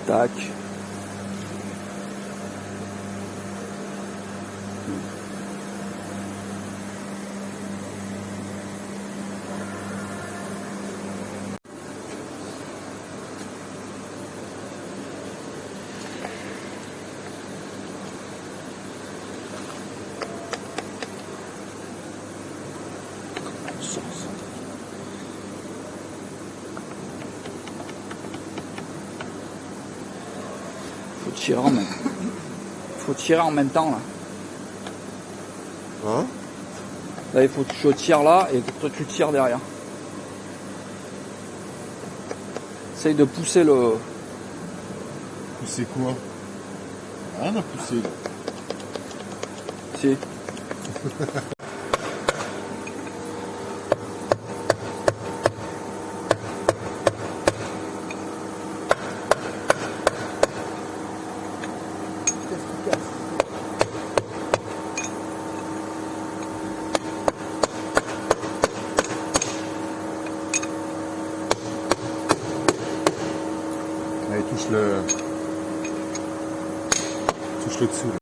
Tac. Faut tirer en même. Faut tirer en même temps là. Hein? Là il faut que je tire là et que toi tu tires derrière. Essaye de pousser le. Pousser quoi? Rien à pousser là. Si. Allez, touche le dessous.